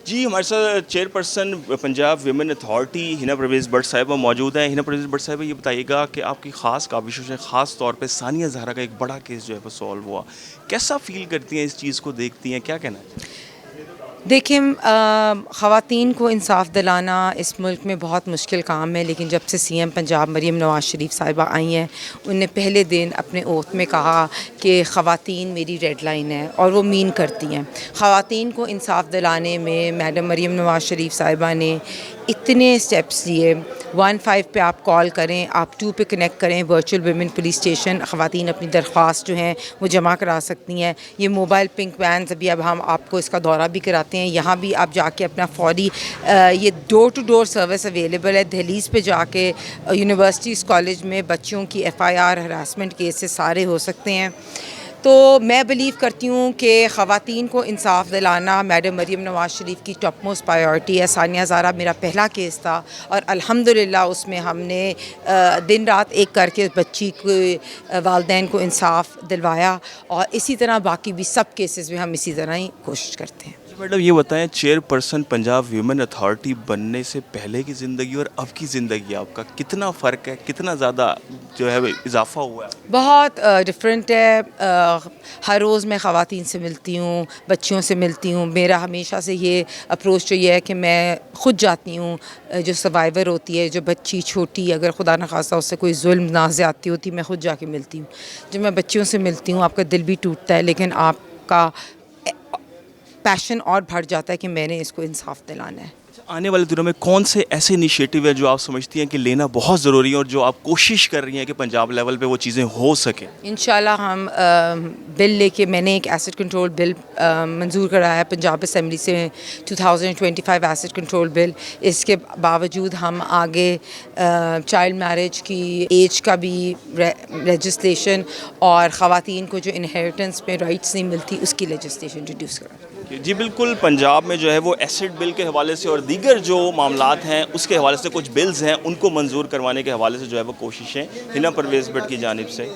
जी, हमारे साथ chairperson Punjab women authority Hina Parvez Bhatt साहिबा मौजूद हैं। हिना परवेज़ भट्ट साहिबा, ये बताइएगा कि आपकी ख़ास काविशों से ख़ास तौर पे सानिया ज़हरा का एक बड़ा केस जो है वो सॉल्व हुआ। कैसा फ़ील करती हैं, इस चीज़ को देखती हैं, क्या कहना है? देखिए, ख़वातीन को इंसाफ़ दिलाना इस मुल्क में बहुत मुश्किल काम है, लेकिन जब से सीएम पंजाब मरीम नवाज़ शरीफ साहिबा आई हैं, उनने पहले दिन अपने ओथ में कहा कि ख़वातीन मेरी रेड लाइन है, और वो मीन करती हैं। ख़वातीन को इंसाफ़ दिलाने में मैडम मरीम नवाज़ शरीफ साहिबा ने इतने स्टेप्स लिए। 15 पे आप कॉल करें, आप 2 पे कनेक्ट करें, वर्चुअल वुमेन पुलिस स्टेशन, ख़वातीन अपनी दरख्वास्त जो हैं वो जमा करा सकती हैं। ये मोबाइल पिंक वैन्स, अभी अब हम आपको इसका दौरा भी कराते हैं, यहाँ भी आप जाके अपना फौरी ये door to door service available है। दहलीज़ पे जाके यूनिवर्सिटीज़ कॉलेज में बच्चियों की FIR हरासमेंट केसेस सारे हो सकते हैं। तो मैं बिलीव करती हूँ कि ख़वातीन को इंसाफ़ दिलाना मैडम मरीम नवाज़ शरीफ की टॉप मोस्ट प्रायोरिटी है। सानिया ज़हरा मेरा पहला केस था, और अल्हम्दुलिल्लाह उसमें हमने दिन रात एक करके उस बच्ची के वालिदैन को इंसाफ़ दिलवाया, और इसी तरह बाकी भी सब केसेस में हम इसी तरह ही कोशिश करते हैं। मैडम, ये बताएं, चेयरपर्सन पंजाब विमेन अथॉरिटी बनने से पहले की ज़िंदगी और अब की ज़िंदगी आपका कितना फ़र्क है, कितना ज़्यादा जो है इजाफा हुआ है? बहुत डिफरेंट है। हर रोज़ मैं ख़वातीन से मिलती हूँ, बच्चियों से मिलती हूँ। मेरा हमेशा से ये अप्रोच रही है कि मैं ख़ुद जाती हूँ, जो सर्वाइवर होती है, जो बच्ची छोटी, अगर खुदा न खास्ता उससे कोई जुल्म ना ज़्यादती होती, मैं ख़ुद जाके मिलती हूँ। जब मैं बच्चियों से मिलती हूँ, आपका दिल भी टूटता है, लेकिन आपका पैशन और बढ़ जाता है कि मैंने इसको इंसाफ़ दिलाना है। आने वाले दिनों में कौन से ऐसे इनिशिएटिव है जो आप समझती हैं कि लेना बहुत ज़रूरी है और जो आप कोशिश कर रही हैं कि पंजाब लेवल पे वो चीज़ें हो सकें? इंशाल्लाह हम बिल लेके, मैंने एक एसिड कंट्रोल बिल मंजूर कराया है पंजाब असेंबली से, 2025 एसिड कंट्रोल बिल। इसके बावजूद हम आगे चाइल्ड मैरिज की एज का भी लेजिस्लेशन, और ख़वातीन को जो इनहेरिटेंस में राइट्स नहीं मिलती उसकी लेजिस्लेशन इंट्रोड्यूस करा। जी बिल्कुल, पंजाब में जो है वो एसिड बिल के हवाले से और दीगर जो मामलात हैं उसके हवाले से कुछ बिल्स हैं उनको मंजूर करवाने के हवाले से जो है वो कोशिशें हिना परवेज़ भट्ट की जानिब से